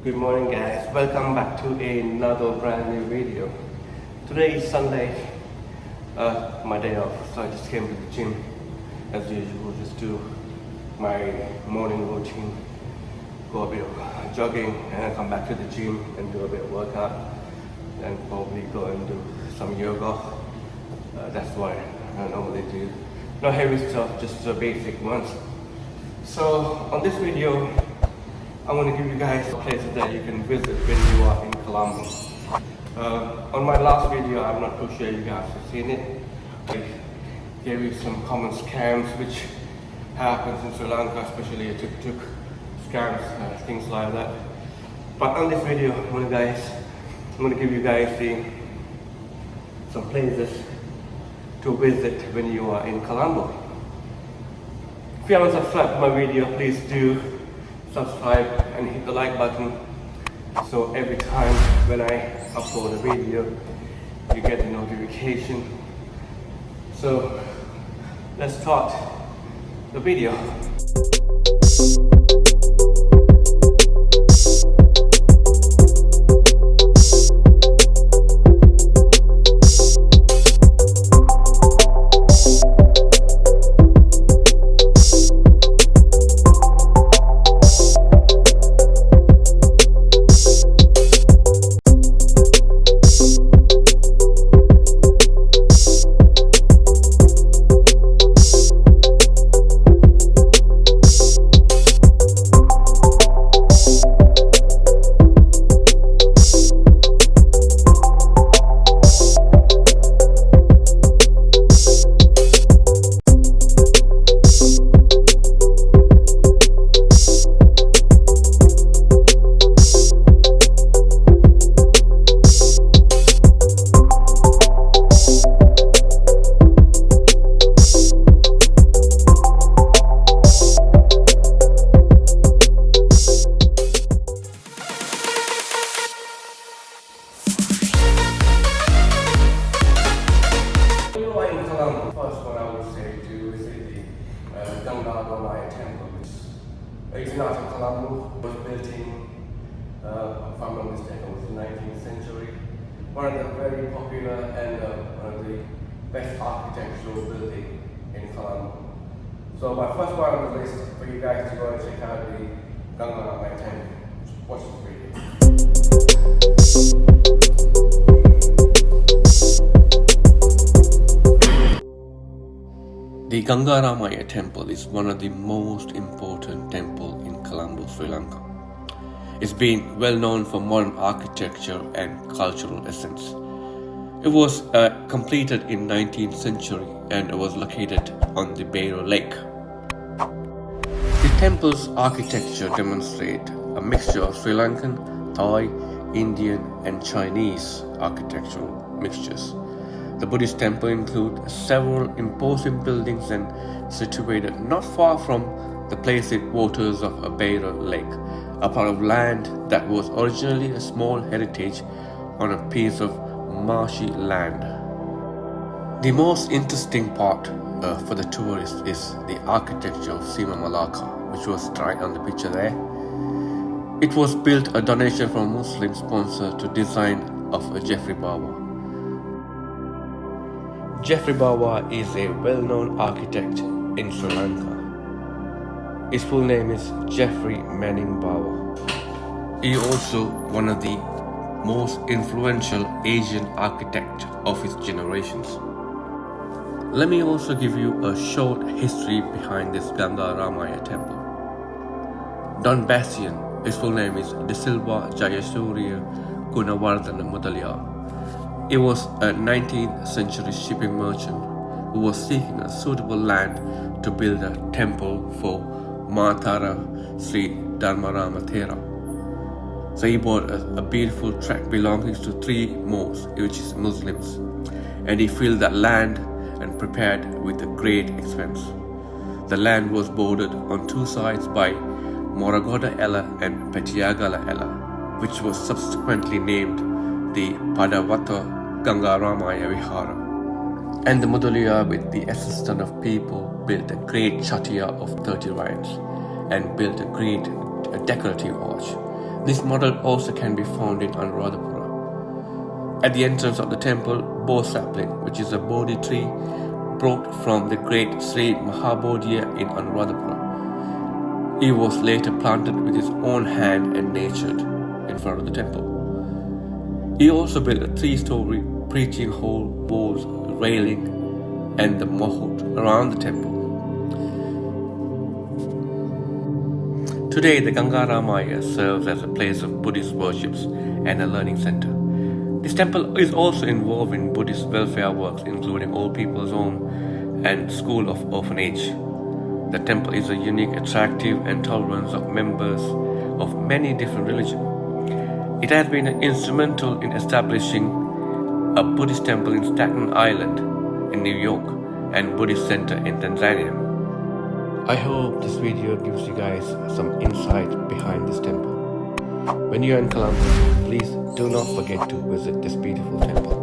Good morning guys, welcome back to another brand new video. Today is Sunday, my day off, so I just came to the gym as usual, just do my morning routine, go a bit of jogging and then come back to the gym and do a bit of workout, then probably go and do some yoga. That's what I normally do. No heavy stuff, just the basic ones. So on this video, I want to give you guys places that you can visit when you are in Colombo. On my last video, I'm not too sure you guys have seen it. I gave you some common scams which happens in Sri Lanka, especially a tuk-tuk scams, things like that. But on this video, I'm going to give you guys some places to visit when you are in Colombo. If you haven't subscribed to my video, please do subscribe and hit the like button, so every time when I upload a video you get a notification. So let's start the video. First one I would say to visit the Bandaramaiah Temple. It's not in Colombo. It was built in, if I'm not mistaken, was the 19th century. One of the very popular and one of the best architectural buildings in Colombo. So my first one on the list for you guys to go and check out the Bandaramaiah Temple. Watch this video. The Bandaramaiah Temple is one of the most important temples in Colombo, Sri Lanka. It's been well known for modern architecture and cultural essence. It was completed in 19th century and it was located on the Bairo Lake. The temple's architecture demonstrates a mixture of Sri Lankan, Thai, Indian and Chinese architectural mixtures. The Buddhist temple includes several imposing buildings and situated not far from the placid waters of Bairo Lake, a part of land that was originally a small heritage on a piece of marshy land. The most interesting part for the tourists is the architecture of Sima Malacca, which was right on the picture there. It was built a donation from a Muslim sponsor to design of Jeffrey Bawa. Jeffrey Bawa is a well-known architect in Sri Lanka. His full name is Jeffrey Manning Bawa. He is also one of the most influential Asian architects of his generations. Let me also give you a short history behind this Bandaramaiah Temple. Don Bastian, his full name is De Silva Jayasuriya Gunawardana Mudaliar. He was a 19th century shipping merchant who was seeking a suitable land to build a temple for Matara Sri Dharmarama Thera. So he bought a beautiful tract belonging to 3 mosques, which is Muslims, and he filled that land and prepared with a great expense. The land was bordered on 2 sides by Moragoda Ella and Petiagala Ella, which was subsequently named the Padavata Bandaramaiah Vihara. And the Mudaliar, with the assistance of people, built a great chatia of 30 rides and built a great decorative arch. This model also can be found in Anuradhapura. At the entrance of the temple, Bo sapling, which is a Bodhi tree brought from the great Sri Mahabodhiya in Anuradhapura. He was later planted with his own hand and nurtured in front of the temple. He also built a 3-story preaching hall, walls, railing, and the mahut around the temple. Today, the Bandaramaiah serves as a place of Buddhist worships and a learning center. This temple is also involved in Buddhist welfare works, including Old People's Home and School of Orphanage. The temple is a unique, attractive, and tolerance of members of many different religions. It has been instrumental in establishing a Buddhist temple in Staten Island in New York and Buddhist center in Tanzania. I hope this video gives you guys some insight behind this temple. When you are in Colombo, please do not forget to visit this beautiful temple.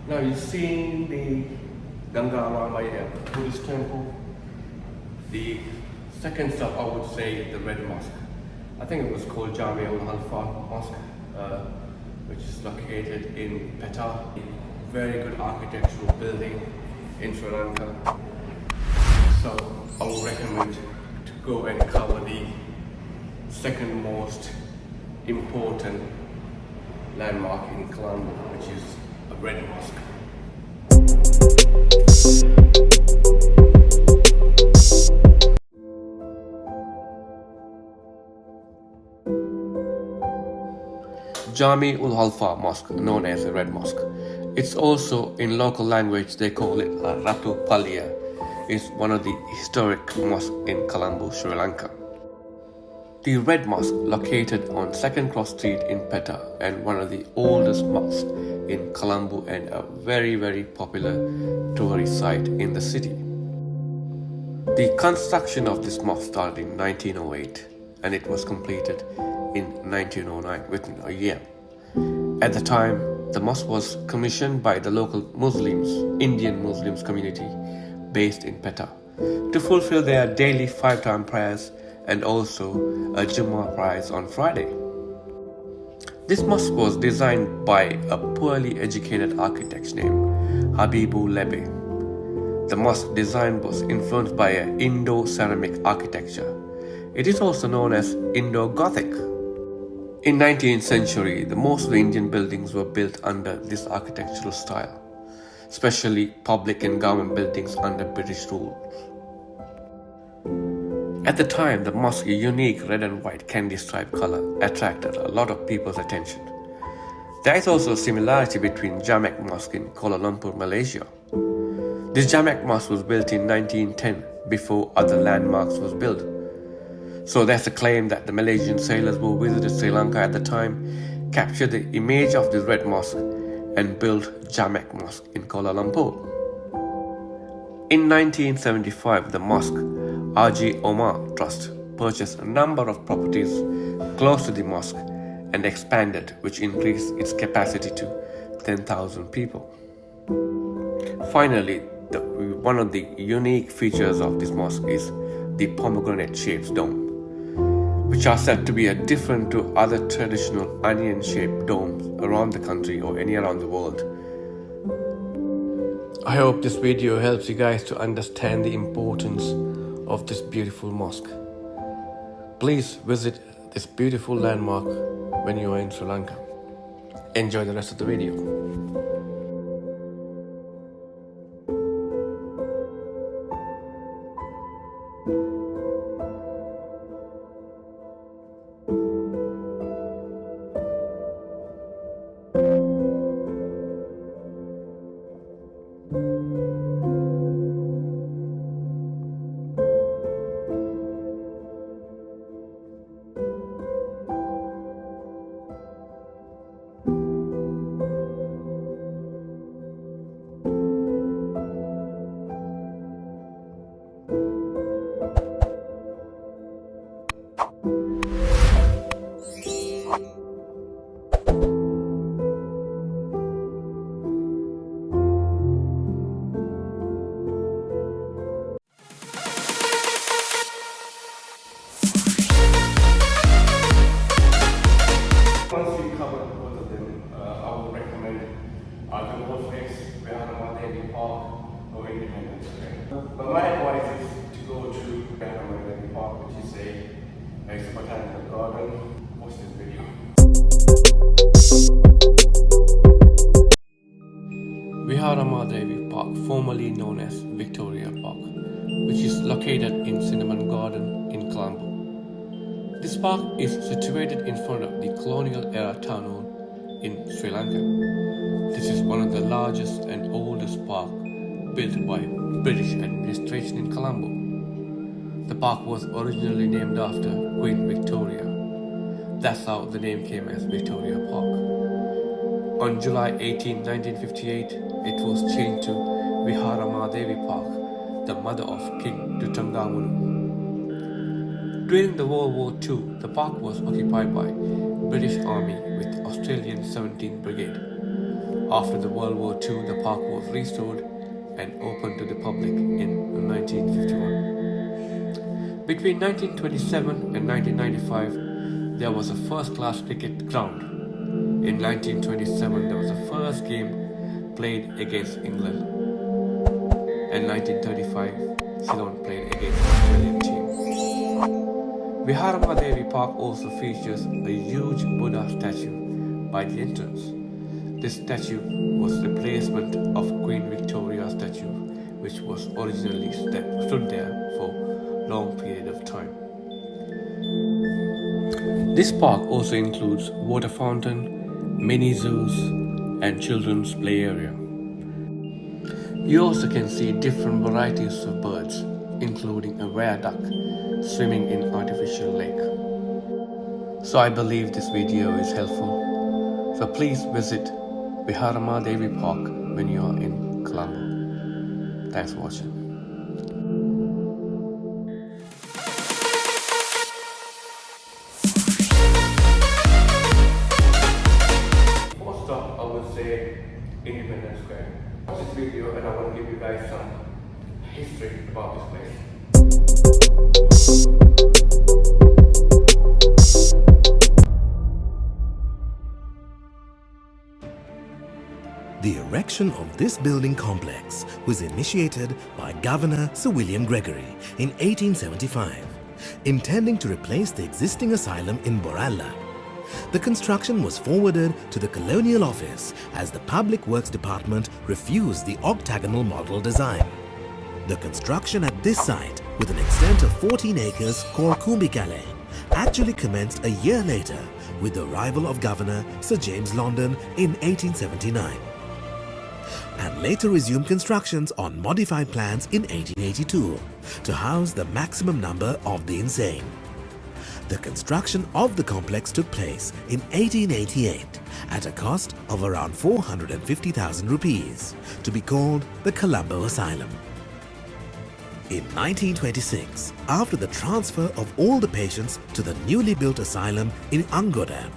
Now you've seen the Bandaramaiah Buddhist temple. The second stop, I would say, the Red Mosque. I think it was called Galle Mosque, which is located in Petta. Very good architectural building in Sri Lanka. So I would recommend to go and cover the second most important landmark in Colombo, which is a Red Mosque. Jami-ul-Halfa Mosque, known as a Red Mosque. It's also, in local language, they call it a Ratu Palia. It's one of the historic mosques in Colombo, Sri Lanka. The Red Mosque, located on 2nd Cross Street in Petta, and one of the oldest mosques in Colombo and a very, very popular tourist site in the city. The construction of this mosque started in 1908 and it was completed in 1909 within a year. At the time, the mosque was commissioned by the local Muslims, Indian Muslims community based in Petta, to fulfill their daily 5-time prayers and also a Jummah prayers on Friday. This mosque was designed by a poorly educated architect named Habibul Lebe. The mosque design was influenced by Indo-ceramic architecture. It is also known as Indo-Gothic. In 19th century, the most of the Indian buildings were built under this architectural style, especially public and government buildings under British rule. At the time, the mosque's unique red and white candy stripe color attracted a lot of people's attention. There is also a similarity between Jamek Mosque in Kuala Lumpur, Malaysia. This Jamek Mosque was built in 1910 before other landmarks was built. So there's a claim that the Malaysian sailors who visited Sri Lanka at the time captured the image of this red mosque and built Jamek Mosque in Kuala Lumpur. In 1975, the mosque Haji Omar Trust purchased a number of properties close to the mosque and expanded, which increased its capacity to 10,000 people. Finally, one of the unique features of this mosque is the pomegranate-shaped dome, which are said to be different to other traditional onion-shaped domes around the country or any around the world. I hope this video helps you guys to understand the importance of this beautiful mosque. Please visit this beautiful landmark when you are in Sri Lanka. Enjoy the rest of the video. once you cover both of them, I would recommend Galle Face, Bandaramaiah Park, or Independence Square. But my advice is to go to Bandaramaiah Park, which is a botanical garden. Watch this video. Bandaramaiah Park, formerly known as Victoria Park, which is located in Cinnamon Garden in Colombo. This park is situated in front of the colonial era town hall in Sri Lanka. This is one of the largest and oldest parks built by British administration in Colombo. The park was originally named after Queen Victoria. That's how the name came as Victoria Park. On July 18, 1958, it was changed to Bandaramaiah Park, the mother of King Tutankhamun. During the World War II, the park was occupied by British Army with Australian 17th Brigade. After the World War II, the park was restored and opened to the public in 1951. Between 1927 and 1995, there was a first-class cricket ground. In 1927, there was the first game played against England. In 1935, Ceylon played against the Australian team. Bandaramaiah Park also features a huge Buddha statue by the entrance. This statue was a replacement of Queen Victoria's statue, which was originally stood there for a long period of time. This park also includes water fountain, mini zoos, and children's play area. You also can see different varieties of birds, including a rare duck swimming in artificial lake. So I believe this video is helpful. So please visit Bandaramaiah Park when you are in Colombo. Thanks for watching. First up, I would say Independence Square. Watch this video and I want to give you guys some history about this place. The erection of this building complex was initiated by Governor Sir William Gregory in 1875, intending to replace the existing asylum in Boralla. The construction was forwarded to the Colonial Office as the Public Works Department refused the octagonal model design. The construction at this site, with an extent of 14 acres called Galle, actually commenced a year later with the arrival of Governor Sir James London in 1879, and later resumed constructions on modified plans in 1882 to house the maximum number of the insane. The construction of the complex took place in 1888 at a cost of around 450,000 rupees to be called the Colombo Asylum. In 1926, after the transfer of all the patients to the newly built asylum in Angoda,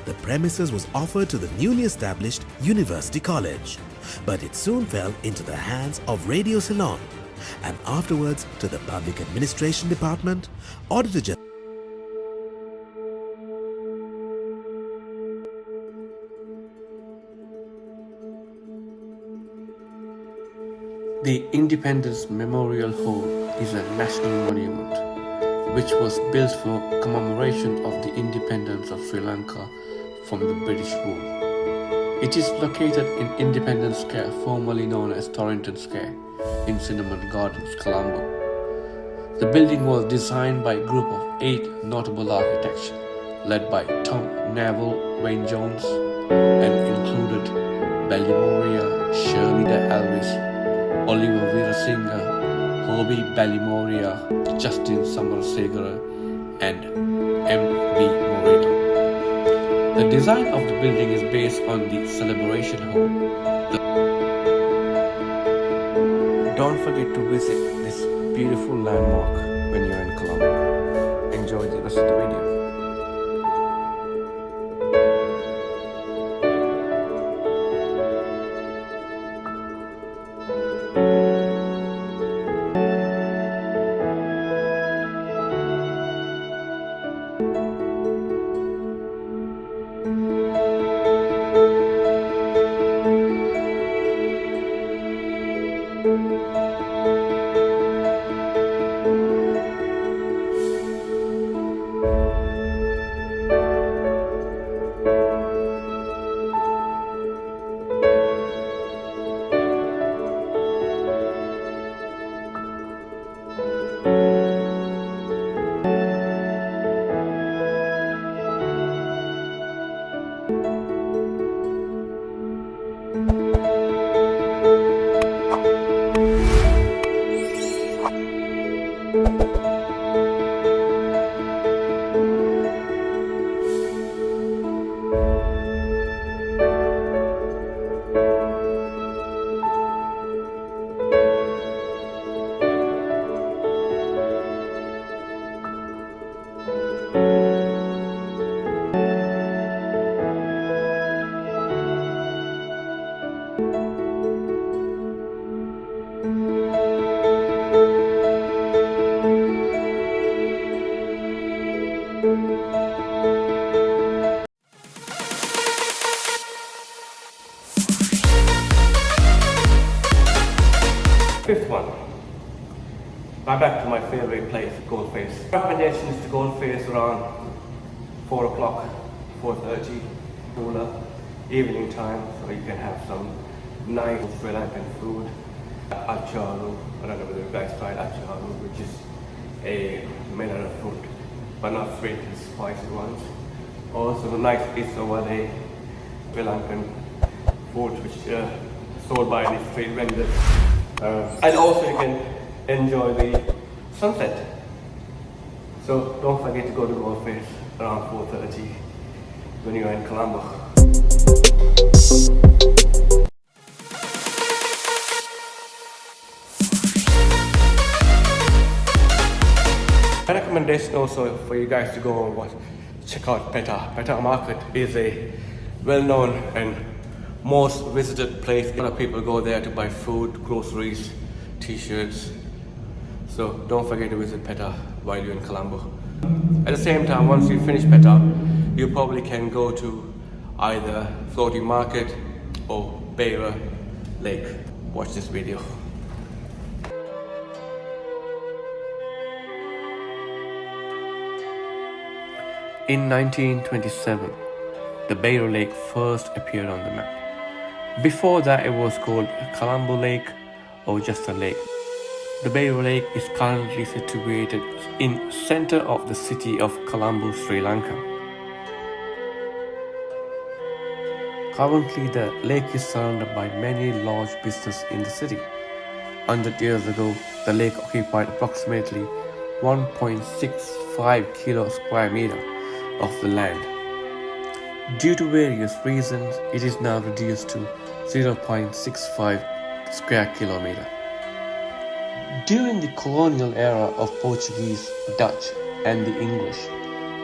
the premises was offered to the newly established University College, but it soon fell into the hands of Radio Ceylon and afterwards to the Public Administration Department, Auditor General. The Independence Memorial Hall is a national monument which was built for commemoration of the independence of Sri Lanka from the British rule. It is located in Independence Square, formerly known as Torrington Square, in Cinnamon Gardens, Colombo. The building was designed by a group of 8 notable architects led by Tom Neville Wayne Jones and included Ballymoriah, Shirley de Alvis, Oliver Veerasinga, Hobby Ballymoriah, Justin Samarasegara, and M.B. Moreno. The design of the building is based on the Celebration Hall. Don't forget to visit this beautiful landmark when you're in Colombo. Enjoy the rest of the video. Fifth one. Right back to my favorite place, Galle Face. Recommendation is to Galle Face around 4 o'clock, 4:30, cooler, evening time, so you can have some nice Sri Lankan food. Acharu, I don't know whether you guys tried acharu, which is a made out of fruit, but not sweet, it's spicy ones. Also nice is over there, Sri Lankan food which sold by the street vendors. And also you can enjoy the sunset. So don't forget to go to Galle Face around 4:30 when you're in Colombo. My recommendation also for you guys to go and check out Peta. Peta Market is a well-known and most visited place. A lot of people go there to buy food, groceries, t-shirts. So don't forget to visit Peta while you're in Colombo. At the same time, once you finish Peta, you probably can go to either Floating Market or Beira Lake. Watch this video. In 1927, the Beira Lake first appeared on the map. Before that, it was called Colombo Lake or just a lake. The Beira Lake is currently situated in center of the city of Colombo, Sri Lanka. Currently, the lake is surrounded by many large businesses in the city. 100 years ago, the lake occupied approximately 1.65 square meter of the land. Due to various reasons, it is now reduced to 0.65 square kilometer. During the colonial era of Portuguese, Dutch and the English,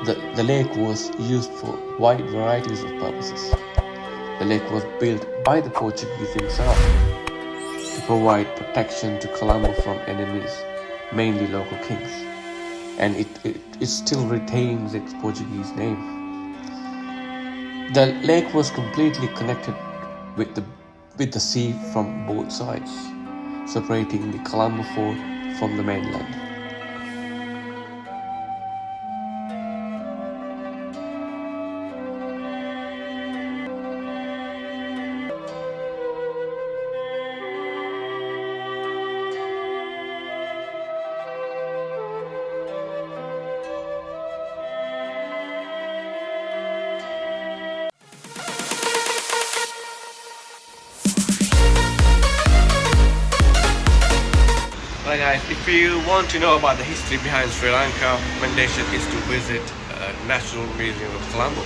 the lake was used for wide varieties of purposes. The lake was built by the Portuguese themselves to provide protection to Colombo from enemies, mainly local kings, and it still retains its Portuguese name. The lake was completely connected with the sea from both sides, separating the Colombo fort from the mainland. Right guys, if you want to know about the history behind Sri Lanka, recommendation is to visit National Museum of Colombo.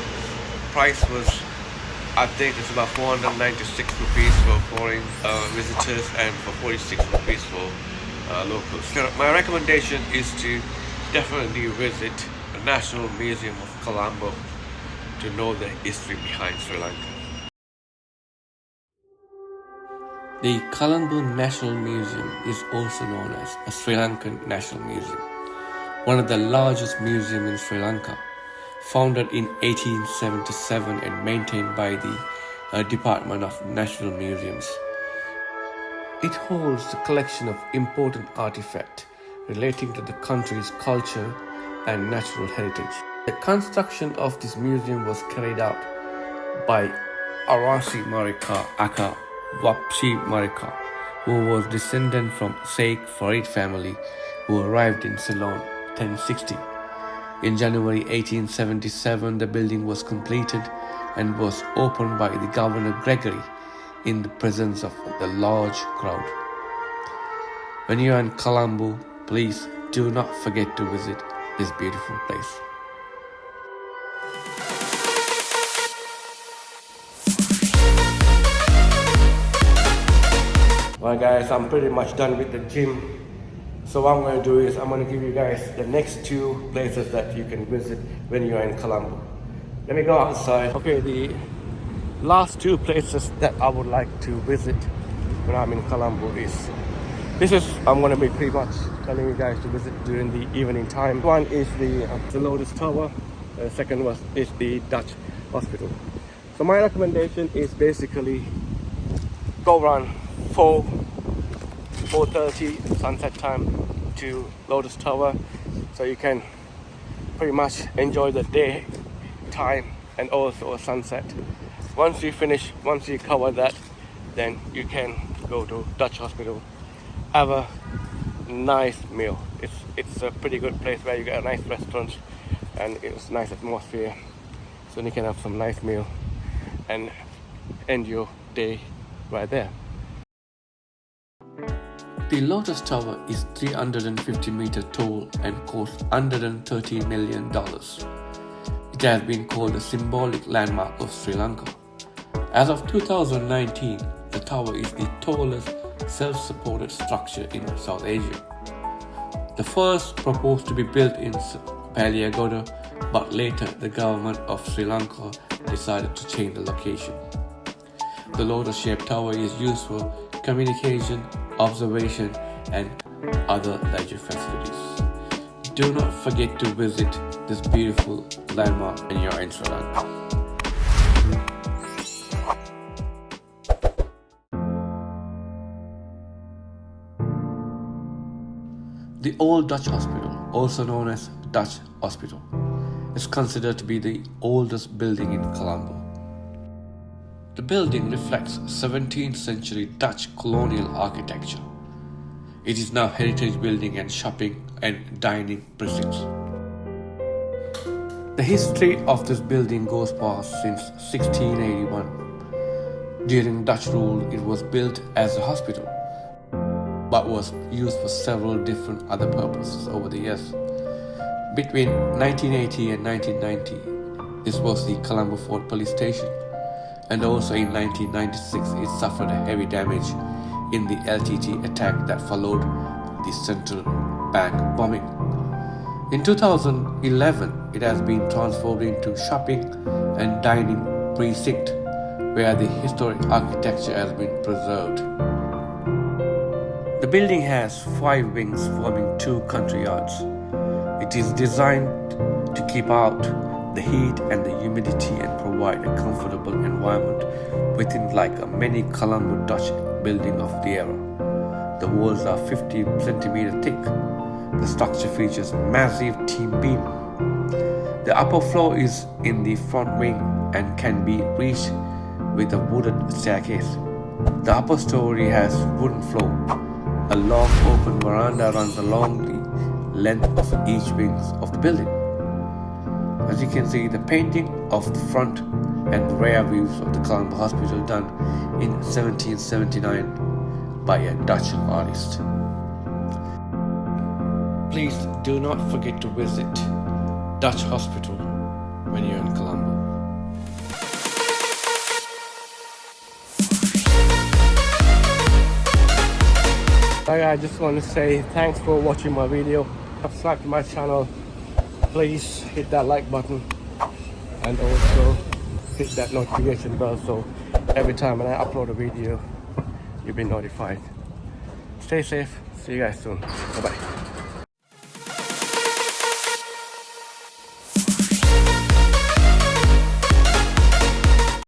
Price was, I think it's about 496 rupees for foreign visitors and for 46 rupees for locals. So my recommendation is to definitely visit the National Museum of Colombo to know the history behind Sri Lanka. The Colombo National Museum is also known as a Sri Lankan National Museum, one of the largest museums in Sri Lanka, founded in 1877 and maintained by the Department of National Museums. It holds a collection of important artifacts relating to the country's culture and natural heritage. The construction of this museum was carried out by Arasi Marika Aka Wapsi Marika, who was descendant from Sheikh Farid family who arrived in Ceylon 1060. In January 1877, the building was completed and was opened by the Governor Gregory in the presence of the large crowd. When you are in Colombo, please do not forget to visit this beautiful place. Alright guys, I'm pretty much done with the gym. So what I'm going to do is I'm going to give you guys the next two places that you can visit when you're in Colombo. Let me go outside. Okay, the last two places that I would like to visit when I'm in Colombo I'm going to be pretty much telling you guys to visit during the evening time. One is the Lotus Tower. The second one is the Dutch Hospital. So my recommendation is basically go around 4:30 sunset time to Lotus Tower, so you can pretty much enjoy the day time and also a sunset. Once you cover that, then you can go to Dutch Hospital, have a nice meal. It's a pretty good place where you get a nice restaurant and it's nice atmosphere, so you can have some nice meal and end your day right there. The Lotus Tower is 350 meters tall and costs $113 million. It has been called a symbolic landmark of Sri Lanka. As of 2019, the tower is the tallest self-supported structure in South Asia. The first proposed to be built in Paliagoda, but later the government of Sri Lanka decided to change the location. The lotus-shaped tower is used for communication, observation and other leisure facilities. Do not forget to visit this beautiful landmark when you're in Sri Lanka. The Old Dutch Hospital, also known as Dutch Hospital, is considered to be the oldest building in Colombo. The building reflects 17th century Dutch colonial architecture. It is now heritage building and shopping and dining precincts. The history of this building goes past since 1681. During Dutch rule, it was built as a hospital, but was used for several different other purposes over the years. Between 1980 and 1990, this was the Colombo Fort police station. And also in 1996, it suffered a heavy damage in the LTT attack that followed the central bank bombing. In 2011, it has been transformed into shopping and dining precinct, where the historic architecture has been preserved. The building has 5 wings forming 2 country yards. It is designed to keep out the heat and the humidity and provide a comfortable environment within like a mini Colombo Dutch building of the era. The walls are 50 centimeters thick. The structure features massive T beam. The upper floor is in the front wing and can be reached with a wooden staircase. The upper story has wooden floor. A long open veranda runs along the length of each wing of the building. As you can see, the painting of the front and rear views of the Colombo Hospital done in 1779 by a Dutch artist. Please do not forget to visit Dutch Hospital when you're in Colombo. I just want to say thanks for watching my video. Subscribe to my channel. Please hit that like button and also hit that notification bell so every time when I upload a video you'll be notified. Stay safe. See you guys soon. Bye bye.